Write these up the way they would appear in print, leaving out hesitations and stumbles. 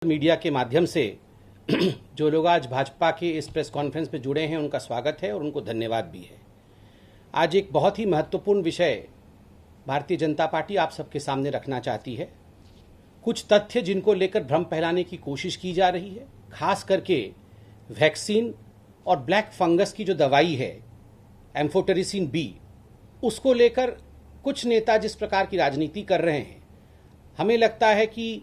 Media के माध्यम से जो लोग आज भाजपा के इस प्रेस कॉन्फ्रेंस में जुड़े हैं उनका स्वागत है और उनको धन्यवाद भी है। आज एक बहुत ही महत्वपूर्ण विषय भारतीय जनता पार्टी आप सबके सामने रखना चाहती है। कुछ तथ्य जिनको लेकर भ्रम फैलाने की कोशिश की जा रही है, खास करके वैक्सीन और ब्लैक फंगस की जो दवाई है एम्फोटेरिसिन बी, उसको लेकर कुछ नेता जिस प्रकार की राजनीति कर रहे हैं, हमें लगता है कि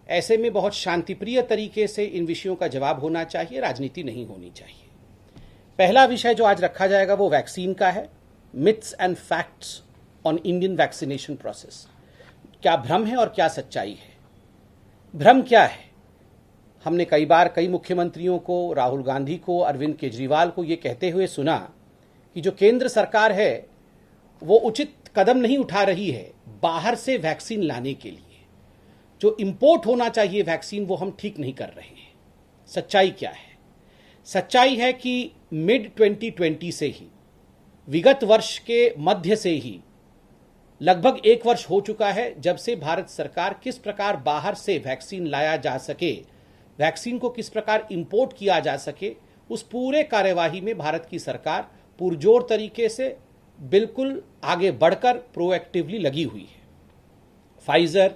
ऐसे में बहुत शांतिप्रिय तरीके से इन विषयों का जवाब होना चाहिए, राजनीति नहीं होनी चाहिए। पहला विषय जो आज रखा जाएगा वो वैक्सीन का है, myths and facts on Indian vaccination process. क्या भ्रम है और क्या सच्चाई है? भ्रम क्या है? हमने कई बार कई मुख्यमंत्रियों को, राहुल गांधी को, अरविंद केजरीवाल को ये कहते हुए सुना कि जो केंद्र सरकार है वो उचित कदम नहीं उठा रही है बाहर से वैक्सीन लाने के लिए। जो इंपोर्ट होना चाहिए वैक्सीन वो हम ठीक नहीं कर रहे हैं। सच्चाई क्या है? सच्चाई है कि मिड 2020 से ही, विगत वर्ष के मध्य से ही लगभग 1 वर्ष हो चुका है जब से भारत सरकार किस प्रकार बाहर से वैक्सीन लाया जा सके, वैक्सीन को किस प्रकार इंपोर्ट किया जा सके, उस पूरे कार्यवाही में भारत की सरकार पुरजोर तरीके से बिल्कुल आगे बढ़कर प्रोएक्टिवली लगी हुई है। Pfizer,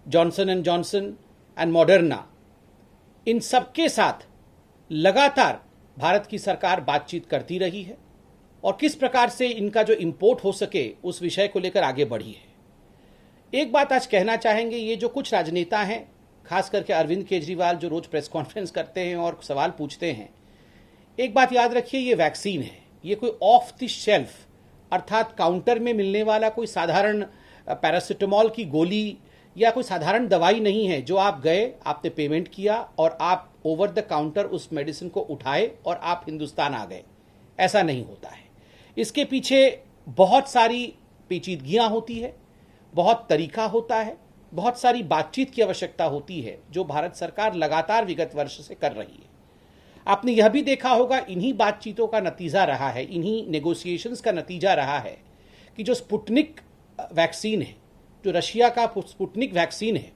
Johnson and Johnson and Moderna, इन सबके साथ लगातार भारत की सरकार बातचीत करती रही है और किस प्रकार से इनका जो इंपोर्ट हो सके उस विषय को लेकर आगे बढ़ी है। एक बात आज कहना चाहेंगे, ये जो कुछ राजनेता हैं, खास करके अरविंद केजरीवाल जो रोज प्रेस कॉन्फ्रेंस करते हैं और सवाल पूछते हैं, एक बात याद रखिए, ये वैक्सीन है, ये कोई ऑफ द शेल्फ अर्थात काउंटर में मिलने वाला कोई साधारण पैरासिटामोल की गोली या कोई साधारण दवाई नहीं है जो आप गए, आपने पेमेंट किया और आप ओवर द काउंटर उस मेडिसिन को उठाए और आप हिंदुस्तान आ गए। ऐसा नहीं होता है। इसके पीछे बहुत सारी पेचीदगियां होती है, बहुत तरीका होता है, बहुत सारी बातचीत की आवश्यकता होती है जो भारत सरकार लगातार विगत वर्ष से कर रही है। आपने यह भी देखा होगा, इन्हीं बातचीतों का नतीजा रहा है, इन्हीं नेगोशिएशंस का नतीजा रहा है कि जो स्पुतनिक वैक्सीन है, जो रशिया का स्पुतनिक वैक्सीन है,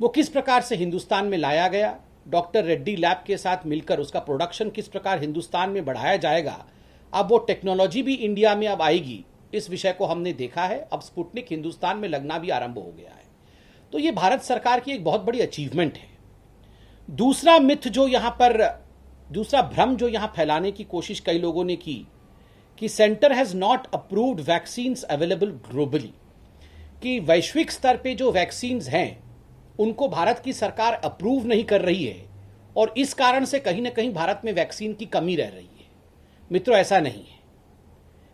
वो किस प्रकार से हिंदुस्तान में लाया गया, डॉक्टर रेड्डी लैब के साथ मिलकर उसका प्रोडक्शन किस प्रकार हिंदुस्तान में बढ़ाया जाएगा। अब वो टेक्नोलॉजी भी इंडिया में अब आएगी, इस विषय को हमने देखा है। अब स्पुतनिक हिंदुस्तान में लगना भी आरंभ हो गया है। तो ये भारत सरकार की एक बहुत बड़ी अचीवमेंट है। दूसरा मिथ जो यहां पर, दूसरा भ्रम जो यहां फैलाने की कोशिश कई लोगों ने की कि centre has not approved vaccines available globally, कि वैश्विक स्तर पे जो वैक्सीन्स हैं उनको भारत की सरकार अप्रूव नहीं कर रही है और इस कारण से कहीं ना कहीं भारत में वैक्सीन की कमी रह रही है। मित्रों, ऐसा नहीं है,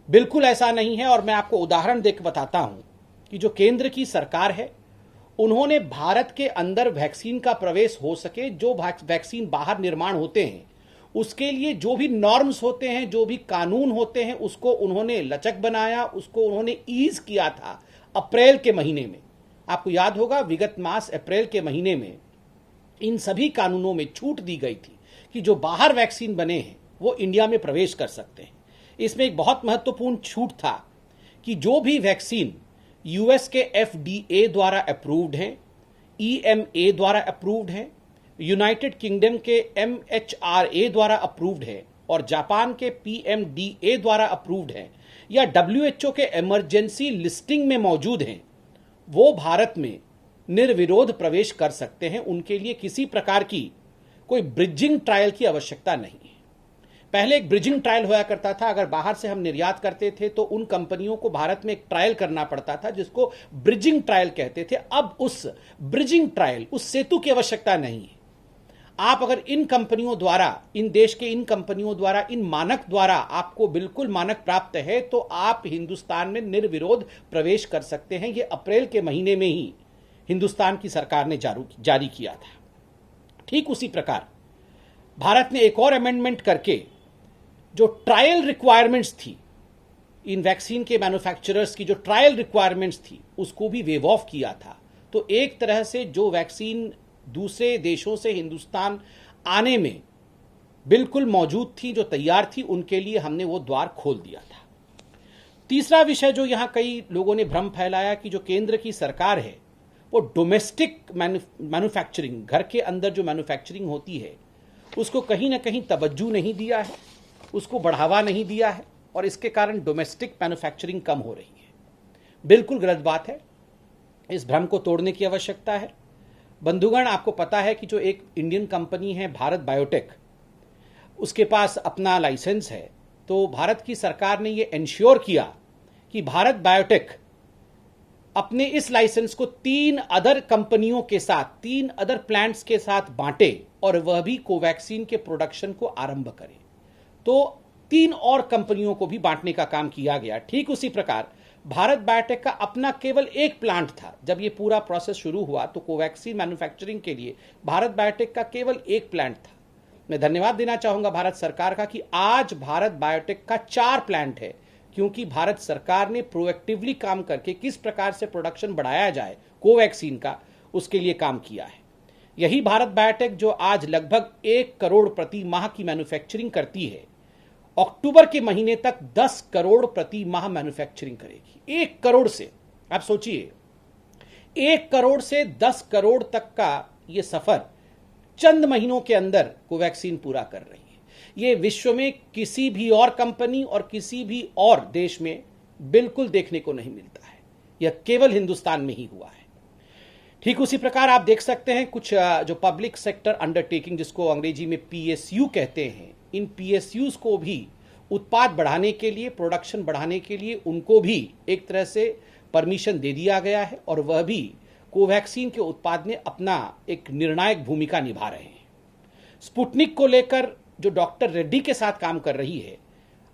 बिल्कुल ऐसा नहीं है। और मैं आपको उदाहरण देकर बताता हूं कि जो केंद्र की सरकार है उन्होंने भारत के अंदर वैक्सीन का प्रवेश हो सके, जो वैक्सीन बाहर निर्माण होते हैं उसके लिए जो भी नॉर्म्स होते हैं, जो भी कानून होते हैं, उसको उन्होंने लचक बनाया, उसको उन्होंने ईज किया था अप्रैल के महीने में। आपको याद होगा, विगत मास अप्रैल के महीने में इन सभी कानूनों में छूट दी गई थी कि जो बाहर वैक्सीन बने हैं वो इंडिया में प्रवेश कर सकते हैं। इसमें एक बहुत महत्वपूर्ण छूट था कि जो भी वैक्सीन यूएस के FDA द्वारा अप्रूव्ड हैं, EMA द्वारा अप्रूव्ड हैं, यूनाइटेड किंगडम के MHRA द्वारा अप्रूव्ड है और जापान के PMDA द्वारा अप्रूव्ड है या WHO के इमरजेंसी लिस्टिंग में मौजूद हैं, वो भारत में निर्विरोध प्रवेश कर सकते हैं। उनके लिए किसी प्रकार की कोई ब्रिजिंग ट्रायल की आवश्यकता नहीं है। पहले एक ब्रिजिंग ट्रायल होया करता था, अगर बाहर से हम निर्यात करते थे तो उन कंपनियों को भारत में एक ट्रायल करना पड़ता था जिसको ब्रिजिंग ट्रायल कहते थे। अब उस ब्रिजिंग ट्रायल, उस सेतु की आवश्यकता नहीं है। आप अगर इन कंपनियों द्वारा, इन देश के इन कंपनियों द्वारा, इन मानक द्वारा आपको बिल्कुल मानक प्राप्त है तो आप हिंदुस्तान में निर्विरोध प्रवेश कर सकते हैं। ये अप्रैल के महीने में ही हिंदुस्तान की सरकार ने जारी किया था। ठीक उसी प्रकार भारत ने एक और अमेंडमेंट करके जो ट्रायल रिक्वायरमेंट्स थी, इन वैक्सीन के मैन्युफैक्चरर्स की जो ट्रायल रिक्वायरमेंट्स थी उसको भी वेव ऑफ किया था। तो एक तरह से जो वैक्सीन दूसरे देशों से हिंदुस्तान आने में बिल्कुल मौजूद थी, जो तैयार थी, उनके लिए हमने वो द्वार खोल दिया था। तीसरा विषय जो यहां कई लोगों ने भ्रम फैलाया कि जो केंद्र की सरकार है वो डोमेस्टिक मैन्युफैक्चरिंग, घर के अंदर जो मैन्युफैक्चरिंग होती है, उसको कहीं ना कहीं तवज्जो नहीं दिया है, उसको बढ़ावा नहीं दिया है, और इसके कारण डोमेस्टिक मैन्युफैक्चरिंग कम हो रही है। बिल्कुल गलत बात है, इस भ्रम को तोड़ने की आवश्यकता है। बंधुगण, आपको पता है कि जो एक इंडियन कंपनी है भारत बायोटेक, उसके पास अपना लाइसेंस है, तो भारत की सरकार ने ये इंश्योर किया कि भारत बायोटेक अपने इस लाइसेंस को 3 अदर कंपनियों के साथ, 3 अदर प्लांट्स के साथ बांटे, और वह भी कोवैक्सीन के प्रोडक्शन को आरंभ करे। तो 3 और कंपनियों को भी बांटने का काम किया गया। ठीक उसी प्रकार भारत बायोटेक का अपना केवल एक प्लांट था। जब ये पूरा प्रोसेस शुरू हुआ तो कोवैक्सीन मैन्युफैक्चरिंग के लिए भारत बायोटेक का केवल एक प्लांट था। मैं धन्यवाद देना चाहूंगा भारत सरकार का कि आज भारत बायोटेक का 4 प्लांट है, क्योंकि भारत सरकार ने प्रोएक्टिवली काम करके किस प्रकार से प्रोडक्शन बढ़ाया जाए कोवैक्सीन का, उसके लिए काम किया है। यही भारत बायोटेक जो आज लगभग 1 करोड़ प्रति माह की मैन्युफैक्चरिंग करती है, अक्टूबर के महीने तक 10 करोड़ प्रति माह मैन्युफैक्चरिंग करेगी। 1 करोड़ से, आप सोचिए, 1 करोड़ से 10 करोड़ तक का ये सफर चंद महीनों के अंदर कोवैक्सीन पूरा कर रही है। ये विश्व में किसी भी और कंपनी और किसी भी और देश में बिल्कुल देखने को नहीं मिलता है, यह केवल हिंदुस्तान में ही हुआ है। ठीक उसी प्रकार आप देख सकते हैं कुछ जो पब्लिक सेक्टर अंडरटेकिंग, जिसको अंग्रेजी में पीएसयू कहते हैं, इन पीएसयूज को भी उत्पाद बढ़ाने के लिए, प्रोडक्शन बढ़ाने के लिए उनको भी एक तरह से परमिशन दे दिया गया है, और वह भी कोवैक्सीन के उत्पाद में अपना एक निर्णायक भूमिका निभा रहे हैं। स्पुतनिक को लेकर जो डॉक्टर रेड्डी के साथ काम कर रही है,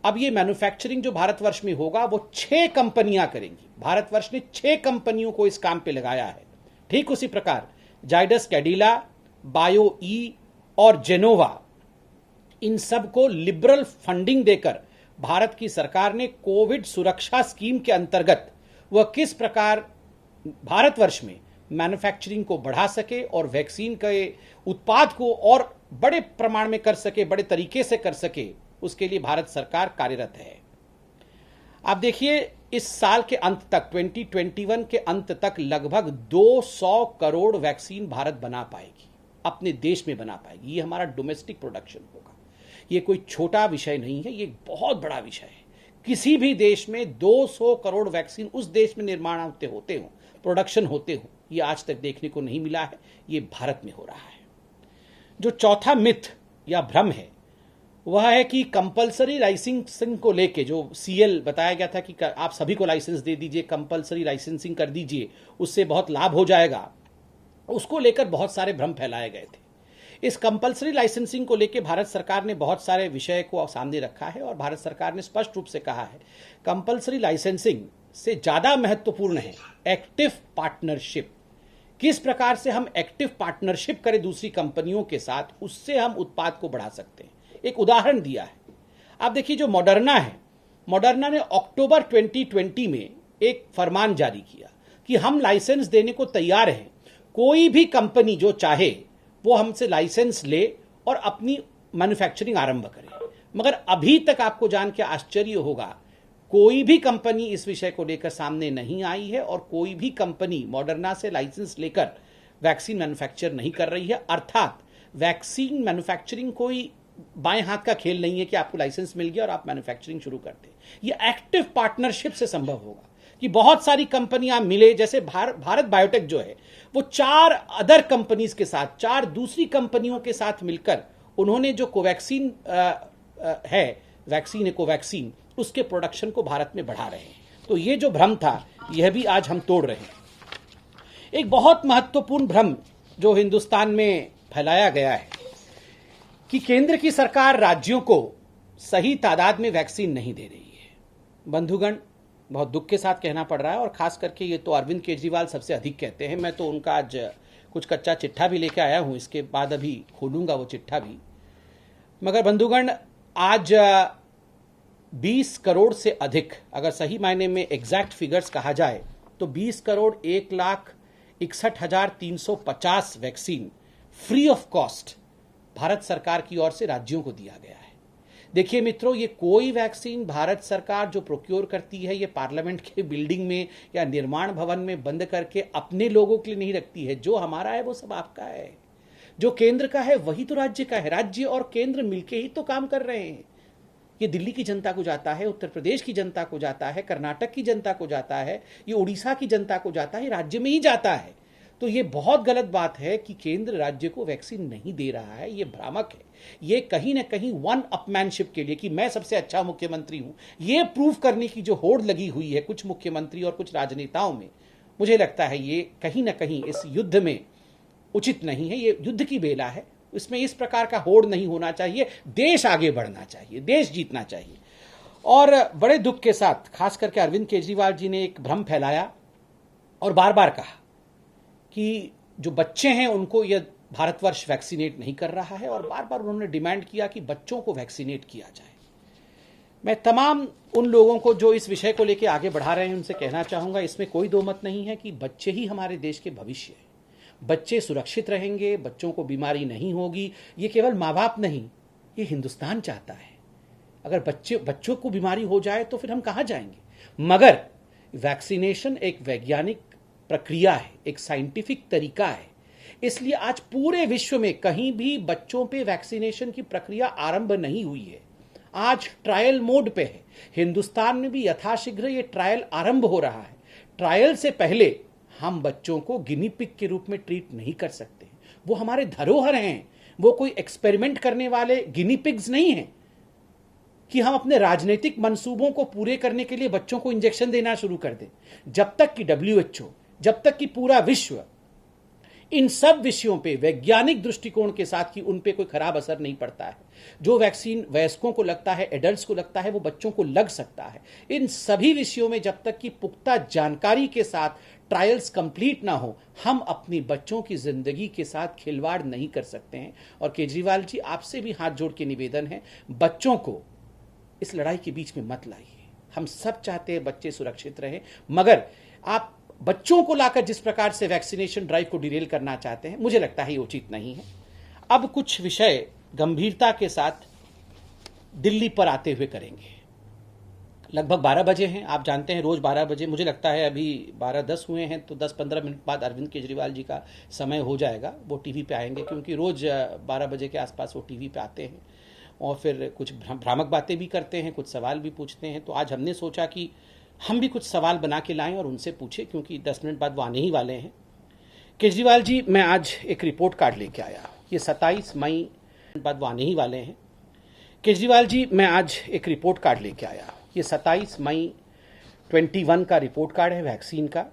अब ये मैन्युफैक्चरिंग जो भारतवर्ष में होगा वो 6 कंपनियां करेंगी। भारतवर्ष ने 6 कंपनियों को इस काम पे लगाया है। ठीक उसी प्रकार जाइडस कैडिला, बायो ई और जेनोवा, इन सब को लिबरल फंडिंग देकर भारत की सरकार ने कोविड सुरक्षा स्कीम के अंतर्गत वह किस प्रकार भारतवर्ष में मैन्युफैक्चरिंग को बढ़ा सके और वैक्सीन के उत्पाद को और बड़े प्रमाण में कर सके, बड़े तरीके से कर सके, उसके लिए भारत सरकार कार्यरत है। आप देखिए, इस साल के अंत तक, 2021 के अंत तक लगभग 200 करोड़ वैक्सीन भारत बना पाएगी, अपने देश में बना पाएगी। ये हमारा डोमेस्टिक प्रोडक्शन होगा। ये कोई छोटा विषय नहीं है, ये बहुत बड़ा विषय है। किसी भी देश में 200 करोड़ वैक्सीन उस देश में निर्माण होते हो, प्रोडक्शन होते हो, ये आज तक देखने को नहीं मिला है। ये भारत में हो रहा है। जो चौथा मिथ या भ्रम है वह है कि कंपलसरी लाइसेंसिंग को लेके, जो सीएल बताया गया था कि आप सभी को लाइसेंस दे दीजिए, कंपलसरी लाइसेंसिंग कर दीजिए, उससे बहुत लाभ हो जाएगा, उसको लेकर बहुत सारे भ्रम फैलाए गए थे। इस कंपलसरी लाइसेंसिंग को लेकर भारत सरकार ने बहुत सारे विषय को सामने रखा है, और भारत सरकार ने स्पष्ट रूप से कहा है कंपलसरी लाइसेंसिंग से ज्यादा महत्वपूर्ण है एक्टिव पार्टनरशिप। किस प्रकार से हम एक्टिव पार्टनरशिप करें दूसरी कंपनियों के साथ, उससे हम उत्पाद को बढ़ा सकते हैं। एक उदाहरण दिया है। आप देखिए, जो मॉडर्ना है, मॉडर्ना ने अक्टूबर 2020 में एक फरमान जारी किया कि हम लाइसेंस देने को तैयार हैं, कोई भी कंपनी जो चाहे वो हमसे लाइसेंस ले और अपनी मैन्युफैक्चरिंग आरंभ करे। मगर अभी तक आपको जान के आश्चर्य होगा, कोई भी कंपनी इस विषय को लेकर सामने नहीं आई है, और कोई भी कंपनी मॉडर्ना से लाइसेंस लेकर वैक्सीन मैन्युफैक्चर नहीं कर रही है। अर्थात वैक्सीन मैन्युफैक्चरिंग कोई बाएं हाथ का खेल नहीं है कि आपको लाइसेंस मिल गया और आप मैन्युफैक्चरिंग शुरू करते। ये एक्टिव पार्टनरशिप से संभव होगा कि बहुत सारी कंपनियां मिले, जैसे भारत बायोटेक जो है वो 4 अदर कंपनीज के साथ, 4 दूसरी कंपनियों के साथ मिलकर उन्होंने जो कोवैक्सीन है, वैक्सीन है कोवैक्सीन, उसके प्रोडक्शन को भारत में बढ़ा रहे हैं। तो ये जो भ्रम था, यह भी आज हम तोड़ रहे हैं। एक बहुत महत्वपूर्ण भ्रम जो हिंदुस्तान में फैलाया गया है कि केंद्र की सरकार राज्यों को सही तादाद में वैक्सीन नहीं दे रही है। बंधुगण, बहुत दुख के साथ कहना पड़ रहा है, और खास करके ये तो अरविंद केजरीवाल सबसे अधिक कहते हैं। मैं तो उनका आज कुछ कच्चा चिट्ठा भी लेके आया हूं, इसके बाद अभी खोलूंगा वो चिट्ठा भी। मगर बंधुगण, आज 20 करोड़ से अधिक, अगर सही मायने में एग्जैक्ट फिगर्स कहा जाए तो 20 crore 1,61,350 vaccine free of cost Bharat सरकार की ओर से राज्यों को दिया गया है। देखिए मित्रों, ये कोई वैक्सीन भारत सरकार जो प्रोक्योर करती है ये पार्लियामेंट के बिल्डिंग में या निर्माण भवन में बंद करके अपने लोगों के लिए नहीं रखती है। जो हमारा है वो सब आपका है, जो केंद्र का है वही तो राज्य का है। राज्य और केंद्र मिलके ही तो काम कर रहे हैं। ये दिल्ली की जनता को जाता है, उत्तर प्रदेश की जनता को जाता है, कर्नाटक की जनता को जाता है, ये उड़ीसा की जनता को जाता है, राज्य में ही जाता है। तो ये बहुत गलत बात है कि केंद्र राज्य को वैक्सीन नहीं दे रहा है, ये भ्रामक है। ये कहीं ना कहीं वन अपमैनशिप के लिए कि मैं सबसे अच्छा मुख्यमंत्री हूं, ये प्रूव करने की जो होड़ लगी हुई है कुछ मुख्यमंत्री और कुछ राजनेताओं में, मुझे लगता है ये कहीं ना कहीं इस युद्ध में उचित नहीं है। ये युद्ध की बेला है, इसमें इस प्रकार का होड़ नहीं होना चाहिए। देश आगे बढ़ना चाहिए, देश जीतना चाहिए। और बड़े दुख के साथ खास करके अरविंद केजरीवाल जी ने एक भ्रम फैलाया और बार बार कहा कि जो बच्चे हैं उनको यह भारतवर्ष वैक्सीनेट नहीं कर रहा है, और बार बार उन्होंने डिमांड किया कि बच्चों को वैक्सीनेट किया जाए। मैं तमाम उन लोगों को जो इस विषय को लेकर आगे बढ़ा रहे हैं उनसे कहना चाहूंगा, इसमें कोई दो मत नहीं है कि बच्चे ही हमारे देश के भविष्य है। बच्चे सुरक्षित रहेंगे, बच्चों को बीमारी नहीं होगी, ये केवल माँ बाप नहीं, ये हिंदुस्तान चाहता है। अगर बच्चों को बीमारी हो जाए तो फिर हम कहाँ जाएंगे। मगर वैक्सीनेशन एक वैज्ञानिक प्रक्रिया है, एक साइंटिफिक तरीका है, इसलिए आज पूरे विश्व में कहीं भी बच्चों पे वैक्सीनेशन की प्रक्रिया आरंभ नहीं हुई है। आज ट्रायल मोड पे है। हिंदुस्तान में भी यथाशीघ्र ये ट्रायल आरंभ हो रहा है। ट्रायल से पहले हम बच्चों को गिनी पिग के रूप में ट्रीट नहीं कर सकते। वो हमारे धरोहर हैं, वो कोई एक्सपेरिमेंट करने वाले गिनी पिग्स नहीं हैं कि हम अपने राजनीतिक मंसूबों को पूरे करने के लिए बच्चों को इंजेक्शन देना शुरू कर दें। जब तक कि WHO, जब तक कि पूरा विश्व इन सब विषयों पे वैज्ञानिक दृष्टिकोण के साथ कि उन पे कोई खराब असर नहीं पड़ता है, जो वैक्सीन वयस्कों को लगता है, एडल्ट्स को लगता है, वो बच्चों को लग सकता है। इन सभी विषयों में जब तक कि पुख्ता जानकारी के साथ ट्रायल्स कंप्लीट ना हो, हम अपनी बच्चों की जिंदगी के साथ खिलवाड़ नहीं कर सकते हैं। और केजरीवाल जी, आपसे भी हाथ जोड़ के निवेदन है, बच्चों को इस लड़ाई के बीच में मत लाइए। हम सब चाहते हैं बच्चे सुरक्षित रहें, मगर आप बच्चों को लाकर जिस प्रकार से वैक्सीनेशन ड्राइव को डिरेल करना चाहते हैं, मुझे लगता है ये उचित नहीं है। अब कुछ विषय गंभीरता के साथ दिल्ली पर आते हुए करेंगे। लगभग 12 बजे हैं, आप जानते हैं रोज 12 बजे, मुझे लगता है अभी 12:10 हुए हैं, तो 10-15 मिनट बाद अरविंद केजरीवाल जी का समय हो जाएगा, वो टीवी पे आएंगे, क्योंकि रोज 12 बजे के आसपास वो टीवी पे आते हैं और फिर कुछ भ्रामक बातें भी करते हैं, कुछ सवाल भी पूछते हैं। तो आज हमने सोचा कि हम भी कुछ सवाल बना के लाएं और उनसे पूछें, क्योंकि 10 मिनट बाद वो आने ही वाले हैं। केजरीवाल जी, मैं आज एक रिपोर्ट कार्ड लेके आया, ये 27 मई बाद वो आने ही वाले हैं। केजरीवाल जी, मैं आज एक रिपोर्ट कार्ड लेके आया, ये 27 मई 21 का रिपोर्ट कार्ड है वैक्सीन का,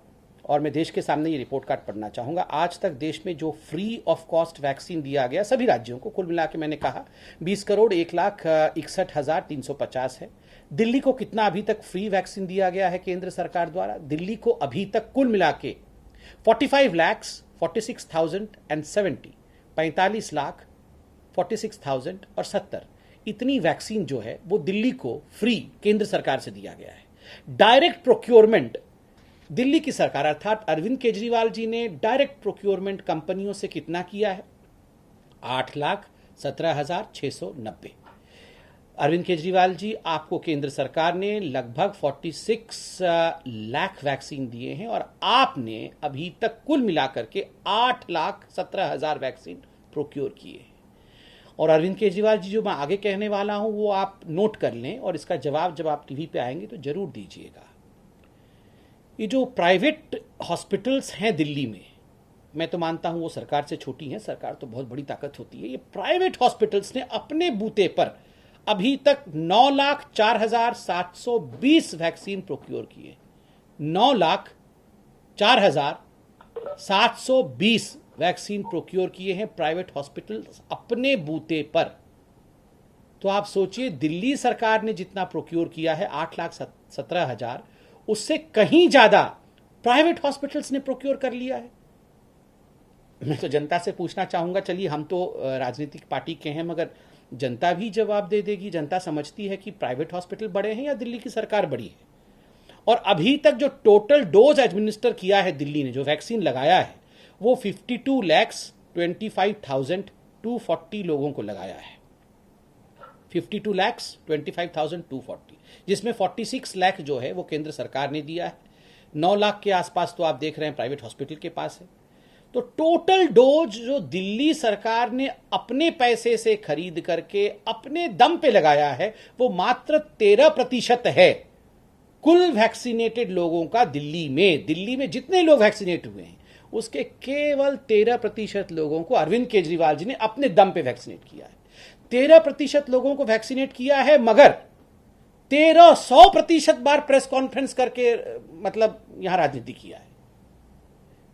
और मैं देश के सामने ये रिपोर्ट कार्ड पढ़ना चाहूँगा। आज तक देश में जो फ्री ऑफ कॉस्ट वैक्सीन दिया गया सभी राज्यों को, कुल मिला के मैंने कहा 20,01,61,350 है। दिल्ली को कितना अभी तक फ्री वैक्सीन दिया गया है केंद्र सरकार द्वारा? दिल्ली को अभी तक कुल मिला के 45,46,070, 45,46,070 इतनी वैक्सीन जो है वो दिल्ली को फ्री केंद्र सरकार से दिया गया है। डायरेक्ट प्रोक्योरमेंट दिल्ली की सरकार अर्थात अरविंद केजरीवाल जी ने डायरेक्ट प्रोक्योरमेंट कंपनियों से कितना किया है? 8,17,690। अरविंद केजरीवाल जी, आपको केंद्र सरकार ने लगभग 46 लाख वैक्सीन दिए हैं और आपने अभी तक कुल मिलाकर के 8,17,000 वैक्सीन प्रोक्योर किए हैं। और अरविंद केजरीवाल जी, जो मैं आगे कहने वाला हूं वो आप नोट कर लें और इसका जवाब जब आप टीवी पे आएंगे तो जरूर दीजिएगा। ये जो प्राइवेट हॉस्पिटल्स हैं दिल्ली में, मैं तो मानता हूं वो सरकार से छोटी हैं, सरकार तो बहुत बड़ी ताकत होती है। ये प्राइवेट हॉस्पिटल्स ने अपने बूते पर अभी तक 9,04,720 वैक्सीन प्रोक्योर किए। 9,04,720 वैक्सीन प्रोक्योर किए हैं प्राइवेट हॉस्पिटल्स अपने बूते पर। तो आप सोचिए, दिल्ली सरकार ने जितना प्रोक्योर किया है 8,17,000, उससे कहीं ज्यादा प्राइवेट हॉस्पिटल्स ने प्रोक्योर कर लिया है। मैं तो जनता से पूछना चाहूंगा, चलिए हम तो राजनीतिक पार्टी के हैं, मगर जनता भी जवाब दे देगी। जनता समझती है कि प्राइवेट हॉस्पिटल बड़े हैं या दिल्ली की सरकार बड़ी है। और अभी तक जो टोटल डोज एडमिनिस्टर किया है दिल्ली ने, जो वैक्सीन लगाया है, वो 52,25,240 लोगों को लगाया है। 52 lakhs 25,240, जिसमें 46 लाख जो है वो केंद्र सरकार ने दिया है। 9 लाख के आसपास तो आप देख रहे हैं प्राइवेट हॉस्पिटल के पास है। तो टोटल डोज जो दिल्ली सरकार ने अपने पैसे से खरीद करके अपने दम पे लगाया है वो मात्र 13% है कुल वैक्सीनेटेड लोगों का। दिल्ली में जितने लोग वैक्सीनेट हुए हैं उसके केवल 13% लोगों को अरविंद केजरीवाल जी ने अपने दम पे वैक्सीनेट किया है। 13% लोगों को वैक्सीनेट किया है, मगर 1300% बार प्रेस कॉन्फ्रेंस करके मतलब यहां राजनीति किया है।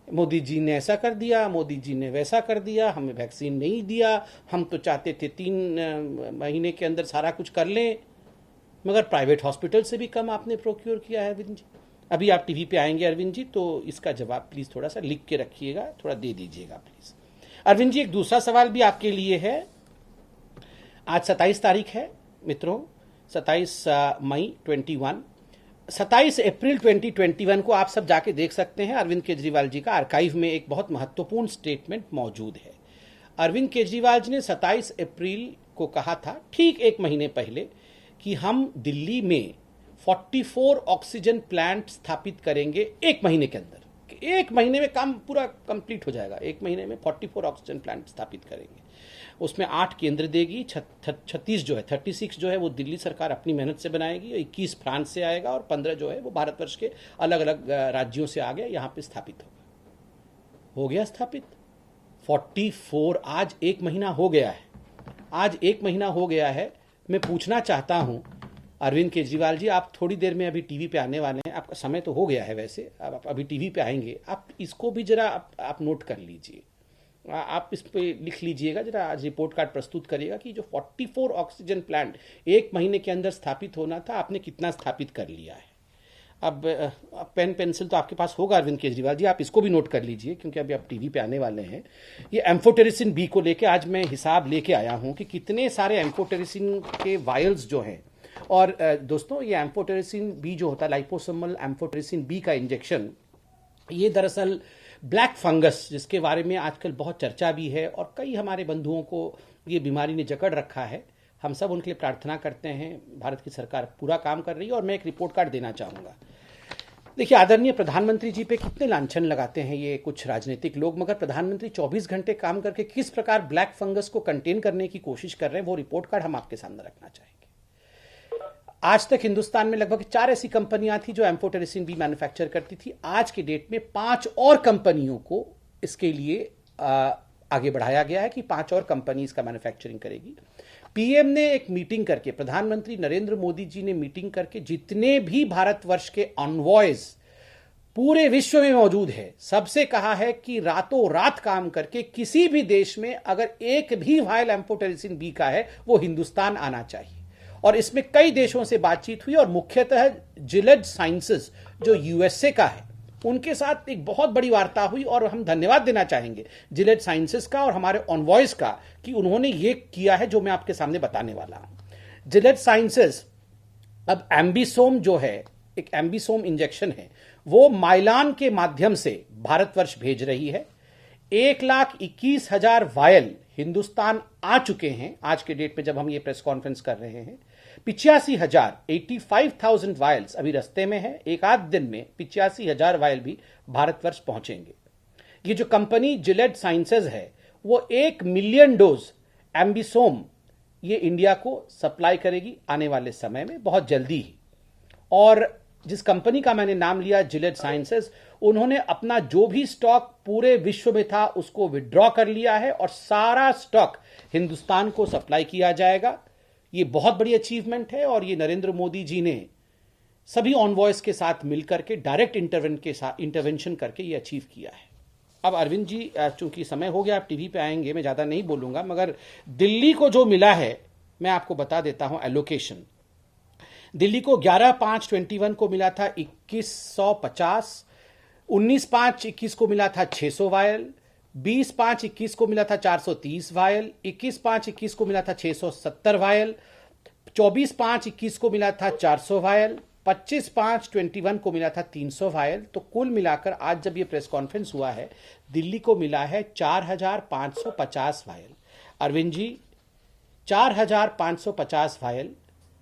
मोदी जी ने ऐसा कर दिया, मोदी जी ने वैसा कर दिया, हमें वैक्सीन नहीं दिया, हम तो चाहते थे 3 महीने के अंदर सारा कुछ कर लें, मगर प्राइवेट हॉस्पिटल से भी कम आपने प्रोक्योर किया है अरविंद जी। अभी आप टीवी पे आएंगे अरविंद जी, तो इसका जवाब प्लीज थोड़ा सा लिख के रखिएगा, थोड़ा दे दीजिएगा प्लीज। अरविंद जी, एक दूसरा सवाल भी आपके लिए है। आज 27 तारीख है मित्रों, 27 मई 21, 27 अप्रैल 2021 को आप सब जाके देख सकते हैं। अरविंद केजरीवाल जी का आर्काइव में एक बहुत महत्वपूर्ण स्टेटमेंट मौजूद है। अरविंद केजरीवाल जी ने 27 अप्रैल को कहा था, ठीक 1 महीने पहले, कि हम दिल्ली में 44 ऑक्सीजन प्लांट स्थापित करेंगे 1 महीने के अंदर। 1 महीने में काम पूरा कंप्लीट हो जाएगा। 1 महीने में 44 ऑक्सीजन प्लांट स्थापित करेंगे। उसमें 8 केंद्र देगी, 36 जो है वो दिल्ली सरकार अपनी मेहनत से बनाएगी, 21 फ्रांस से आएगा और 15 जो है वो भारतवर्ष के अलग अलग राज्यों से आ गया, यहाँ पे स्थापित होगा। हो गया स्थापित 44। आज 1 महीना हो गया है। आज 1 महीना हो गया है। मैं पूछना चाहता हूं अरविंद केजरीवाल जी, आप थोड़ी देर में अभी टीवी पे आने वाले हैं, आपका समय तो हो गया है वैसे, आप अभी टीवी पे आएंगे, आप इसको भी जरा आप नोट कर लीजिए, आप इस पे लिख लीजिएगा, जरा आज रिपोर्ट कार्ड प्रस्तुत करिएगा कि जो 44 ऑक्सीजन प्लांट 1 महीने के अंदर स्थापित होना था, आपने कितना स्थापित कर लिया है। अब पेन पेंसिल तो आपके पास होगा अरविंद केजरीवाल जी, आप इसको भी नोट कर लीजिए, क्योंकि अभी आप टीवी पे आने वाले हैं। ये एम्फोटेरिसिन बी को लेके आज मैं हिसाब लेके आया हूं कि कितने सारे एम्फोटेरिसिन के वायल्स जो हैं। और दोस्तों, ये एम्फोटेरिसिन बी जो होता है, लाइपोसोमल एम्फोटेरिसिन बी का इंजेक्शन, ये दरअसल ब्लैक फंगस, जिसके बारे में आजकल बहुत चर्चा भी है और कई हमारे बंधुओं को ये बीमारी ने जकड़ रखा है, हम सब उनके लिए प्रार्थना करते हैं। भारत की सरकार पूरा काम कर रही है। और मैं एक रिपोर्ट कार्ड देना चाहूँगा। देखिए, आदरणीय प्रधानमंत्री जी पे कितने लांछन लगाते हैं ये कुछ राजनीतिक लोग, मगर प्रधानमंत्री 24 घंटे काम करके किस प्रकार ब्लैक फंगस को कंटेन करने की कोशिश कर रहे हैं, वो रिपोर्ट कार्ड हम आपके सामने रखना चाहेंगे। आज तक हिंदुस्तान में लगभग 4 ऐसी कंपनियां थी जो एम्फोटेरिसिन बी मैन्युफैक्चर करती थी। आज के डेट में 5 और कंपनियों को इसके लिए आगे बढ़ाया गया है कि 5 और कंपनी इसका मैन्युफैक्चरिंग करेगी। पीएम ने एक मीटिंग करके, प्रधानमंत्री नरेंद्र मोदी जी ने मीटिंग करके जितने भी भारतवर्ष के अनवॉयज पूरे विश्व में मौजूद है, सबसे कहा है कि रातों रात काम करके किसी भी देश में अगर एक भी वायल एम्फोटेरिसिन बी का है, वो हिंदुस्तान आना चाहिए। और इसमें कई देशों से बातचीत हुई और मुख्यतः जिलेड साइंसेस जो यूएसए का है, उनके साथ एक बहुत बड़ी वार्ता हुई। और हम धन्यवाद देना चाहेंगे जिलेड साइंसेस का और हमारे ऑनवॉयज का कि उन्होंने ये किया है जो मैं आपके सामने बताने वाला हूं। जिलेड साइंसेस अब एम्बिसोम जो है, एक एम्बिसोम इंजेक्शन है, वो माइलान के माध्यम से भारतवर्ष भेज रही है। 1,21,000 वायल हिंदुस्तान आ चुके हैं आज के डेट में जब हम ये प्रेस कॉन्फ्रेंस कर रहे हैं। 85,000 वायल्स अभी रास्ते में है। एक आध दिन में 85,000 वायल भी भारतवर्ष पहुंचेंगे। ये जो कंपनी जिलेड साइंसेस है, वो 1 मिलियन डोज एम्बिसोम ये इंडिया को सप्लाई करेगी आने वाले समय में, बहुत जल्दी ही। और जिस कंपनी का मैंने नाम लिया जिलेड साइंसेस, उन्होंने अपना जो भी स्टॉक पूरे विश्व में था उसको विड्रॉ कर लिया है और सारा स्टॉक हिंदुस्तान को सप्लाई किया जाएगा। ये बहुत बड़ी अचीवमेंट है और ये नरेंद्र मोदी जी ने सभी ऑनवॉयस के साथ मिलकर के डायरेक्ट इंटरवेंशन करके ये अचीव किया है। अब अरविंद जी, चूंकि समय हो गया, आप टीवी पे आएंगे, मैं ज्यादा नहीं बोलूंगा, मगर दिल्ली को जो मिला है मैं आपको बता देता हूं एलोकेशन। दिल्ली को 11/5/21 को मिला था 2150, 19/5/21 को मिला था 600 वायल, 20/5/21 को मिला था 430 वायल, 21/5/21 को मिला था 670 वायल, 24/5/21 को मिला था 400 वायल, 25/5/21 को मिला था 300 वायल। तो कुल मिलाकर आज जब ये प्रेस कॉन्फ्रेंस हुआ है, दिल्ली को मिला है 4,550 वायल। अरविंद जी, 4,550 वायल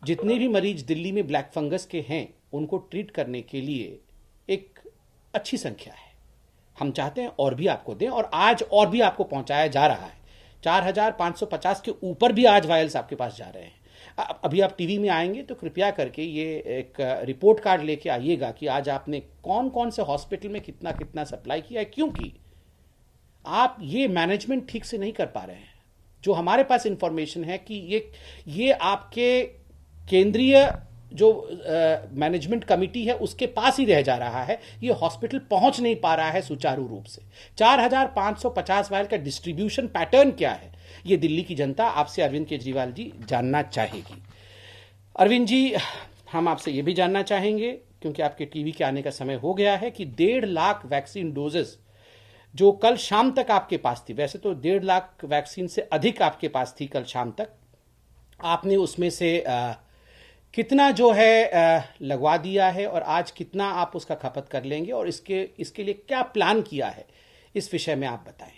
जितने भी मरीज दिल्ली में ब्लैक फंगस के हैं उनको ट्रीट करने के लिए एक अच्छी संख्या है। हम चाहते हैं और भी आपको दें, और आज और भी आपको पहुंचाया जा रहा है। 4,550 के ऊपर भी आज वायल्स आपके पास जा रहे हैं। अभी आप टीवी में आएंगे तो कृपया करके ये एक रिपोर्ट कार्ड लेके आइएगा कि आज आपने कौन कौन से हॉस्पिटल में कितना कितना सप्लाई किया है, क्योंकि आप ये मैनेजमेंट ठीक से नहीं कर पा रहे हैं। जो हमारे पास इंफॉर्मेशन है कि ये आपके केंद्रीय जो मैनेजमेंट कमिटी है उसके पास ही रह जा रहा है, ये हॉस्पिटल पहुंच नहीं पा रहा है सुचारू रूप से। 4,550 वायल का डिस्ट्रीब्यूशन पैटर्न क्या है, ये दिल्ली की जनता आपसे अरविंद केजरीवाल जी जानना चाहेगी। अरविंद जी, हम आपसे ये भी जानना चाहेंगे, क्योंकि आपके टीवी के आने का समय हो गया है, कि 1.5 लाख वैक्सीन डोजेस जो कल शाम तक आपके पास थी, वैसे तो 1.5 लाख वैक्सीन से अधिक आपके पास थी कल शाम तक, आपने उसमें से कितना जो है लगवा दिया है और आज कितना आप उसका खपत कर लेंगे, और इसके लिए क्या प्लान किया है, इस विषय में आप बताएं।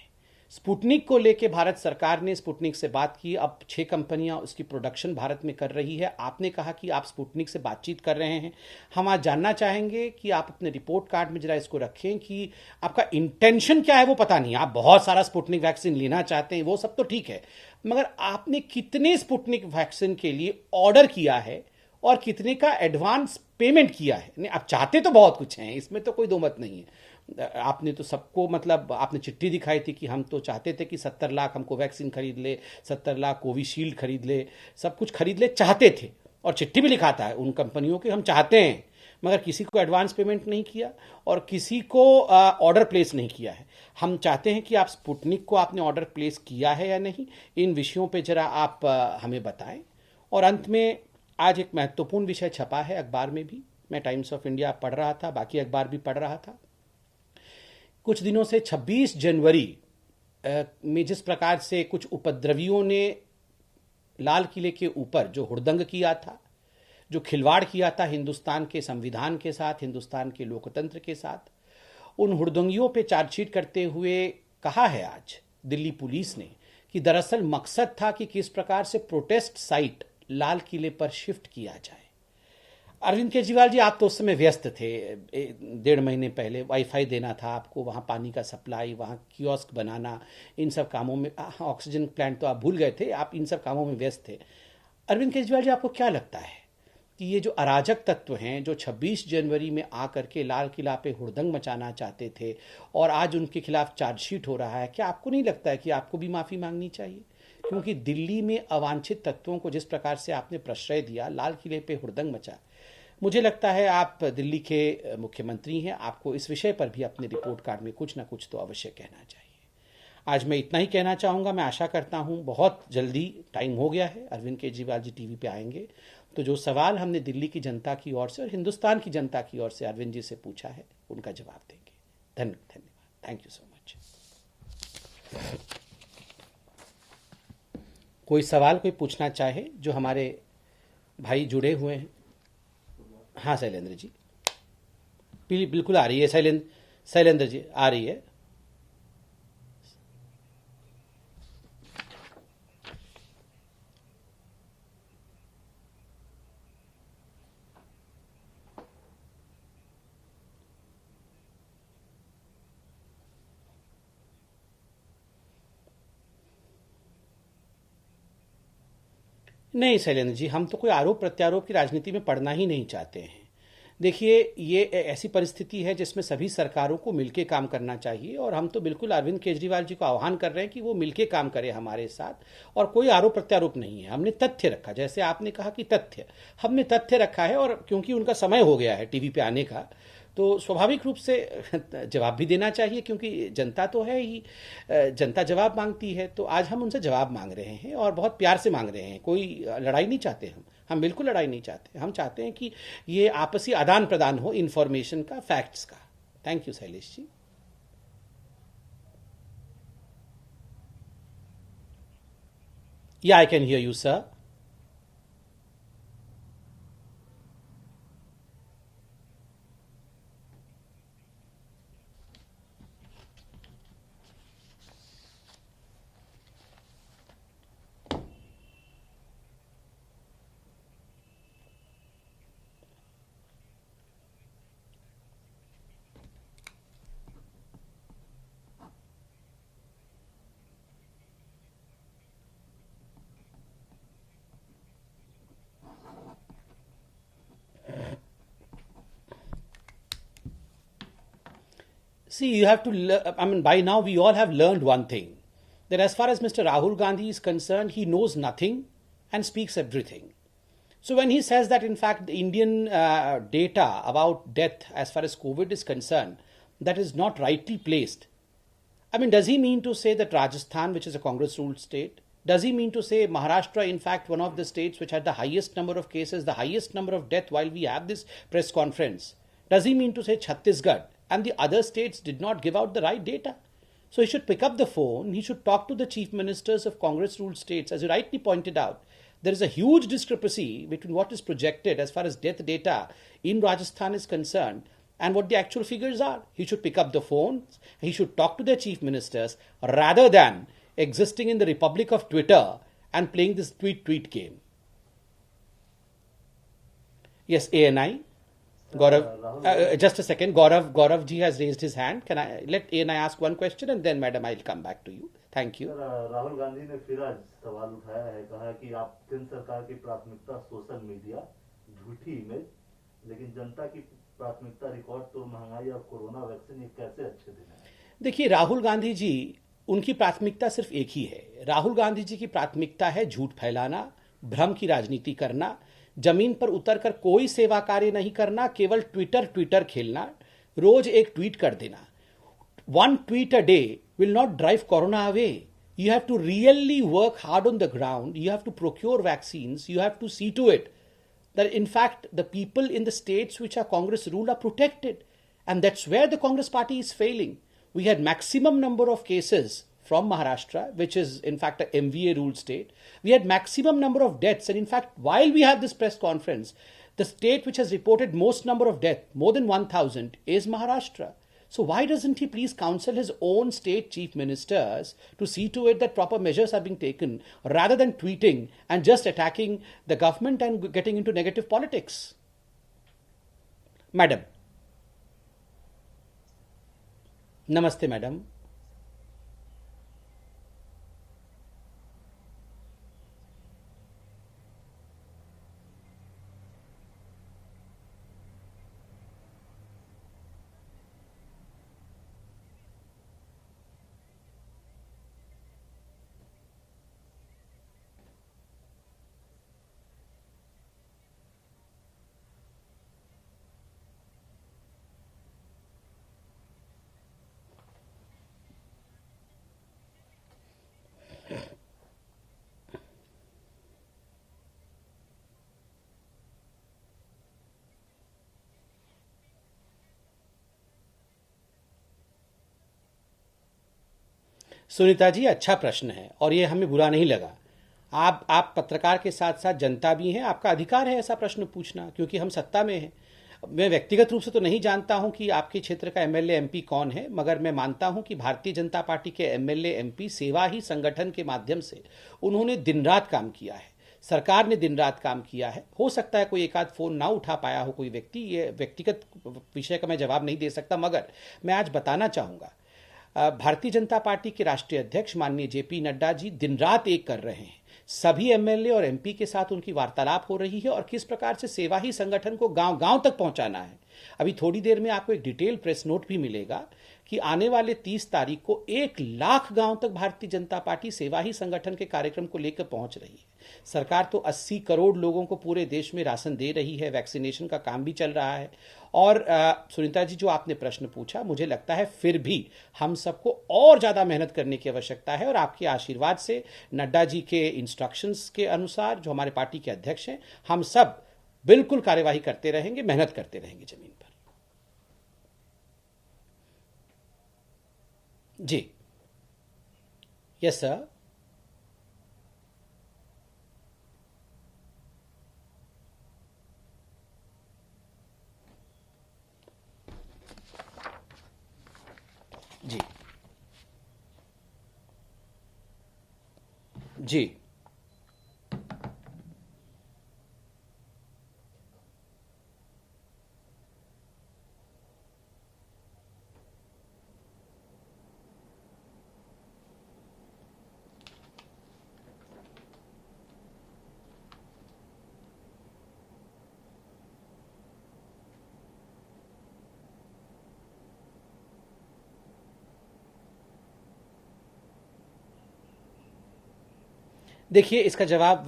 स्पुतनिक को लेके भारत सरकार ने स्पुतनिक से बात की, अब 6 कंपनियां उसकी प्रोडक्शन भारत में कर रही है। आपने कहा कि आप स्पुतनिक से बातचीत कर रहे हैं। हम आज जानना चाहेंगे कि आप अपने रिपोर्ट कार्ड में जरा इसको रखें कि आपका इंटेंशन क्या है। वो पता नहीं, आप बहुत सारा स्पुतनिक वैक्सीन लेना चाहते हैं, वो सब तो ठीक है, मगर आपने कितने स्पुतनिक वैक्सीन के लिए ऑर्डर किया है और कितने का एडवांस पेमेंट किया है। नहीं, आप चाहते तो बहुत कुछ हैं, इसमें तो कोई दो मत नहीं है। आपने तो सबको, मतलब आपने चिट्ठी दिखाई थी कि हम तो चाहते थे कि 70 लाख हमको वैक्सीन खरीद ले, 70 लाख कोविशील्ड खरीद ले, सब कुछ खरीद ले चाहते थे, और चिट्ठी भी लिखा था उन कंपनियों की हम चाहते हैं, मगर किसी को एडवांस पेमेंट नहीं किया और किसी को ऑर्डर प्लेस नहीं किया है। हम चाहते हैं कि आप स्पुतनिक को आपने ऑर्डर प्लेस किया है या नहीं, इन विषयों पर जरा आप हमें बताएं। और अंत में आज एक महत्वपूर्ण विषय छपा है अखबार में भी, मैं टाइम्स ऑफ इंडिया पढ़ रहा था, बाकी अखबार भी पढ़ रहा था। कुछ दिनों से 26 जनवरी में जिस प्रकार से कुछ उपद्रवियों ने लाल किले के ऊपर जो हुड़दंग किया था, जो खिलवाड़ किया था हिंदुस्तान के संविधान के साथ, हिंदुस्तान के लोकतंत्र के साथ, उन हुड़दंगियों पे चार्जशीट करते हुए कहा है आज दिल्ली पुलिस ने कि दरअसल मकसद था कि किस प्रकार से प्रोटेस्ट साइट लाल किले पर शिफ्ट किया जाए। अरविंद केजरीवाल जी, आप तो उस समय व्यस्त थे, 1.5 महीने पहले वाईफाई देना था आपको, वहाँ पानी का सप्लाई, वहाँ कियोस्क बनाना, इन सब कामों में, ऑक्सीजन प्लांट तो आप भूल गए थे, आप इन सब कामों में व्यस्त थे। अरविंद केजरीवाल जी, आपको क्या लगता है कि ये जो अराजक तत्व हैं जो 26 जनवरी में आकर के लाल किला पे हुड़दंग मचाना चाहते थे और आज उनके खिलाफ चार्जशीट हो रहा है, क्या आपको नहीं लगता है कि आपको भी माफ़ी मांगनी चाहिए? क्योंकि दिल्ली में अवांछित तत्वों को जिस प्रकार से आपने प्रश्रय दिया, लाल किले पे हुड़दंग मचा, मुझे लगता है आप दिल्ली के मुख्यमंत्री हैं, आपको इस विषय पर भी अपने रिपोर्ट कार्ड में कुछ ना कुछ तो अवश्य कहना चाहिए। आज मैं इतना ही कहना चाहूँगा। मैं आशा करता हूँ बहुत जल्दी, टाइम हो गया है, अरविंद केजरीवाल जी टीवी पे आएंगे तो जो सवाल हमने दिल्ली की जनता की ओर से और हिंदुस्तान की जनता की ओर से अरविंद जी से पूछा है, उनका जवाब देंगे। धन्यवाद, थैंक यू सो मच। कोई सवाल कोई पूछना चाहे जो हमारे भाई जुड़े हुए हैं? हाँ शैलेंद्र जी, बिल्कुल आ रही है। शैलेंद्र जी आ रही है। नहीं शैलेंद्र जी, हम तो कोई आरोप प्रत्यारोप की राजनीति में पड़ना ही नहीं चाहते हैं। देखिए, ये ऐसी परिस्थिति है जिसमें सभी सरकारों को मिलके काम करना चाहिए, और हम तो बिल्कुल अरविंद केजरीवाल जी को आह्वान कर रहे हैं कि वो मिलके काम करें हमारे साथ, और कोई आरोप प्रत्यारोप नहीं है। हमने तथ्य रखा, जैसे आपने कहा कि तथ्य, हमने तथ्य रखा है, और क्योंकि उनका समय हो गया है टीवी पे आने का, तो स्वाभाविक रूप से जवाब भी देना चाहिए, क्योंकि जनता तो है ही, जनता जवाब मांगती है। तो आज हम उनसे जवाब मांग रहे हैं और बहुत प्यार से मांग रहे हैं, कोई लड़ाई नहीं चाहते हम बिल्कुल लड़ाई नहीं चाहते। हम चाहते हैं कि ये आपसी आदान प्रदान हो इंफॉर्मेशन का, फैक्ट्स का। Thank you Shailesh ji. या I can hear you sir. See, you have to, I mean, by now we all have learned one thing, that as far as Mr. Rahul Gandhi is concerned, he knows nothing and speaks everything. So when he says that, in fact, the Indian data about death as far as COVID is concerned, that is not rightly placed. I mean, does he mean to say that Rajasthan, which is a Congress-ruled state, does he mean to say Maharashtra, in fact, one of the states which had the highest number of cases, the highest number of death while we have this press conference? Does he mean to say Chhattisgarh and the other states did not give out the right data? So he should pick up the phone, he should talk to the chief ministers of Congress-ruled states. As you rightly pointed out, there is a huge discrepancy between what is projected as far as death data in Rajasthan is concerned and what the actual figures are. He should pick up the phone, he should talk to their chief ministers rather than existing in the republic of Twitter and playing this tweet game. Yes, ANI. Gaurav, just a second. Gaurav ji has raised his hand. Can I let ANI ask one question and then madam I'll come back to you. Thank you. Rahul Gandhi ने फिर आज सवाल उठाया है, कहा कि आप केंद्र सरकार की प्राथमिकता सोशल मीडिया, झूठी इमेज, लेकिन जनता की प्राथमिकता रिकॉर्ड तोड़ महंगाई और कोरोना वैक्सीन, ये कैसे अच्छे दिन है? देखिए, राहुल गांधी जी, उनकी प्राथमिकता सिर्फ एक ही है। राहुल गांधी जी की प्राथमिकता है झूठ फैलाना, भ्रम की राजनीति करना, जमीन पर उतरकर कोई सेवा कार्य नहीं करना, केवल ट्विटर खेलना, रोज एक ट्वीट कर देना। One tweet a day will not drive corona away. You have to really work hard on the ground. You have to procure vaccines. You have to see to it that, in fact, the people in the states which are Congress ruled are protected. And that's where the Congress party is failing. We had maximum number of cases from Maharashtra, which is in fact a MVA ruled state. We had maximum number of deaths. And in fact, while we have this press conference, the state which has reported most number of deaths, more than 1,000, is Maharashtra. So why doesn't he please counsel his own state chief ministers to see to it that proper measures are being taken rather than tweeting and just attacking the government and getting into negative politics? Madam. Namaste, madam. Sunita ji, अच्छा प्रश्न है और ये हमें बुरा नहीं लगा। आप पत्रकार के साथ साथ जनता भी हैं, आपका अधिकार है ऐसा प्रश्न पूछना, क्योंकि हम सत्ता में हैं। मैं व्यक्तिगत रूप से तो नहीं जानता हूं कि आपके क्षेत्र का एमएलए एमपी कौन है, मगर मैं मानता हूं कि भारतीय जनता पार्टी के एमएलए एमपी सेवा ही संगठन के माध्यम से उन्होंने दिन रात काम किया है। सरकार ने दिन रात काम किया है। हो सकता है कोई एक आध फोन ना उठा पाया हो कोई व्यक्ति, ये व्यक्तिगत विषय का मैं जवाब नहीं दे सकता, मगर मैं आज बताना चाहूँगा, भारतीय जनता पार्टी के राष्ट्रीय अध्यक्ष माननीय जेपी नड्डा जी दिन रात एक कर रहे हैं। सभी एमएलए और एमपी के साथ उनकी वार्तालाप हो रही है और किस प्रकार से सेवा ही संगठन को गांव गांव तक पहुंचाना है। अभी थोड़ी देर में आपको एक डिटेल प्रेस नोट भी मिलेगा कि आने वाले 30 तारीख को 1 लाख गांव तक भारतीय जनता पार्टी सेवा ही संगठन के कार्यक्रम को लेकर पहुंच रही है। सरकार तो 80 करोड़ लोगों को पूरे देश में राशन दे रही है, वैक्सीनेशन का काम भी चल रहा है। और सुनीता जी, जो आपने प्रश्न पूछा, मुझे लगता है फिर भी हम सबको और ज़्यादा मेहनत करने की आवश्यकता है और आपके आशीर्वाद से, नड्डा जी के इंस्ट्रक्शंस के अनुसार, जो हमारे पार्टी के अध्यक्ष हैं, हम सब बिल्कुल कार्यवाही करते रहेंगे, मेहनत करते रहेंगे जमीन पर। जी, यस सर। जी जी देखिए, इसका जवाब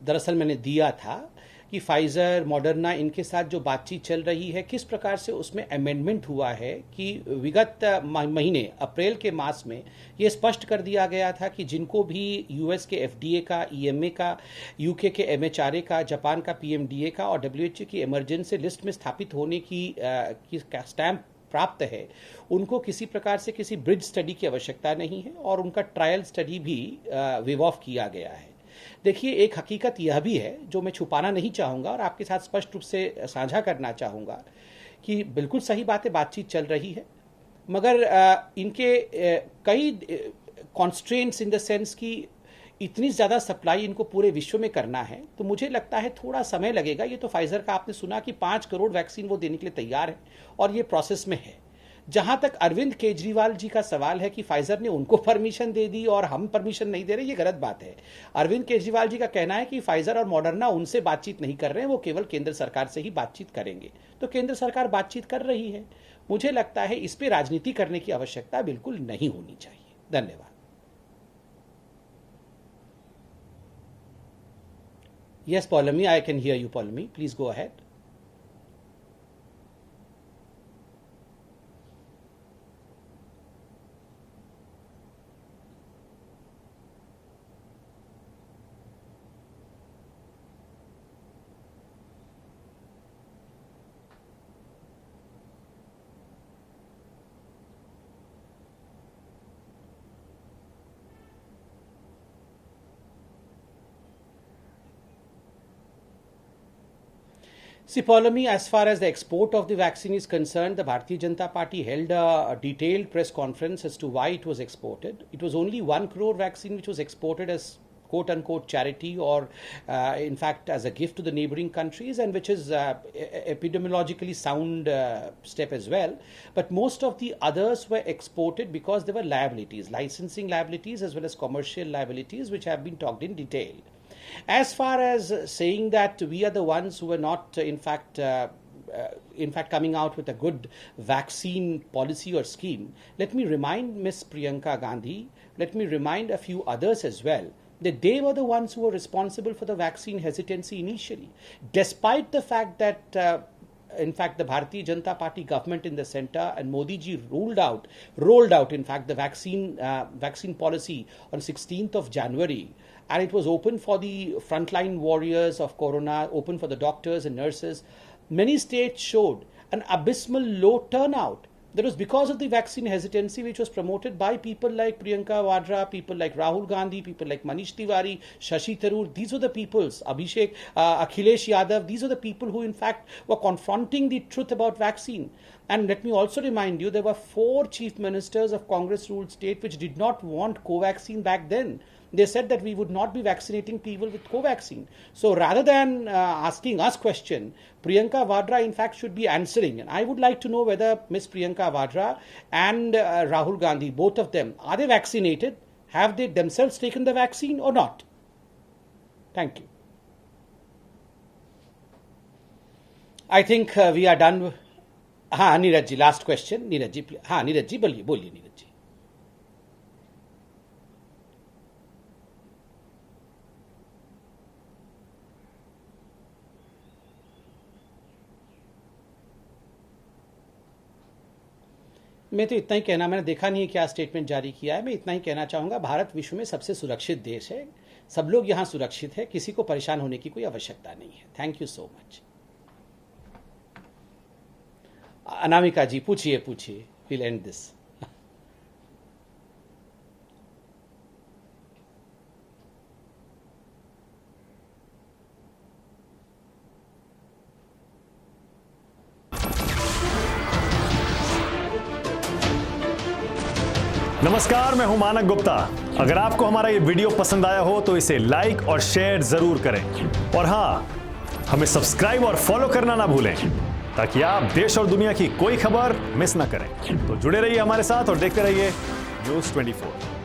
दरअसल मैंने दिया था कि फाइज़र, मॉडर्ना, इनके साथ जो बातचीत चल रही है, किस प्रकार से उसमें अमेंडमेंट हुआ है कि विगत महीने अप्रैल के मास में ये स्पष्ट कर दिया गया था कि जिनको भी यूएस के एफडीए का, ईएमए का, यूके के एमएचआरए का, जापान का पीएमडीए का और डब्ल्यूएचओ की इमरजेंसी लिस्ट में स्थापित होने की स्टैंप प्राप्त है, उनको किसी प्रकार से किसी ब्रिज स्टडी की आवश्यकता नहीं है और उनका ट्रायल स्टडी भी वेव ऑफ किया गया है। देखिए, एक हकीकत यह भी है जो मैं छुपाना नहीं चाहूँगा और आपके साथ स्पष्ट रूप से साझा करना चाहूँगा कि बिल्कुल सही बात है, बातचीत चल रही है, मगर इनके कई कॉन्स्ट्रेंट्स इन द सेंस कि इतनी ज़्यादा सप्लाई इनको पूरे विश्व में करना है, तो मुझे लगता है थोड़ा समय लगेगा। ये तो फाइज़र का आपने सुना कि 5 करोड़ वैक्सीन वो देने के लिए तैयार है और ये प्रोसेस में है। जहां तक अरविंद केजरीवाल जी का सवाल है कि फाइजर ने उनको परमिशन दे दी और हम परमिशन नहीं दे रहे, ये गलत बात है। अरविंद केजरीवाल जी का कहना है कि फाइजर और मॉडर्ना उनसे बातचीत नहीं कर रहे हैं, वो केवल केंद्र सरकार से ही बातचीत करेंगे। तो केंद्र सरकार बातचीत कर रही है। मुझे लगता है इस पर राजनीति करने की आवश्यकता बिल्कुल नहीं होनी चाहिए। धन्यवाद। Yes, Paulami, I can hear you, Paulami. Please go ahead. See, Paulami, as far as the export of the vaccine is concerned, the Bharatiya Janata Party held a detailed press conference as to why it was exported. It was only 1 crore vaccine which was exported as quote-unquote charity or in fact as a gift to the neighboring countries, and which is epidemiologically sound step as well. But most of the others were exported because there were liabilities, licensing liabilities as well as commercial liabilities, which have been talked in detail. As far as saying that we are the ones who were not in fact coming out with a good vaccine policy or scheme, let me remind Ms. Priyanka Gandhi, let me remind a few others as well, that they were the ones who were responsible for the vaccine hesitancy initially, despite the fact that in fact the Bharatiya Janata Party government in the center and Modi ji rolled out in fact the vaccine policy on 16th of January, and it was open for the frontline warriors of corona, open for the doctors and nurses. Many states showed an abysmal low turnout. That was because of the vaccine hesitancy, which was promoted by people like Priyanka Vadra, people like Rahul Gandhi, people like Manish Tiwari, Shashi Tharoor. These were the peoples, Abhishek, Akhilesh Yadav. These were the people who in fact were confronting the truth about vaccine. And let me also remind you, there were 4 chief ministers of Congress-ruled state which did not want Covaxin back then. They said that we would not be vaccinating people with Covaxin. So rather than asking us question, Priyanka Vadra in fact should be answering. And I would like to know whether Ms. Priyanka Vadra and Rahul Gandhi, both of them, are they vaccinated? Have they themselves taken the vaccine or not? Thank you. I think we are done. हाँ Neeraj ji, last question. Neeraj ji, हाँ नीरज जी बोलिए नीरज जी। मैं तो इतना ही कहना, मैंने देखा नहीं है क्या स्टेटमेंट जारी किया है, मैं इतना ही कहना चाहूँगा, भारत विश्व में सबसे सुरक्षित देश है, सब लोग यहाँ सुरक्षित है, किसी को परेशान होने की कोई आवश्यकता नहीं है। Thank you so much. Anamika ji पूछिए, विल एंड दिस। नमस्कार, मैं हूं मानक गुप्ता। अगर आपको हमारा ये वीडियो पसंद आया हो तो इसे लाइक और शेयर जरूर करें, और हां, हमें सब्सक्राइब और फॉलो करना ना भूलें ताकि आप देश और दुनिया की कोई खबर मिस ना करें। तो जुड़े रहिए हमारे साथ और देखते रहिए News 24।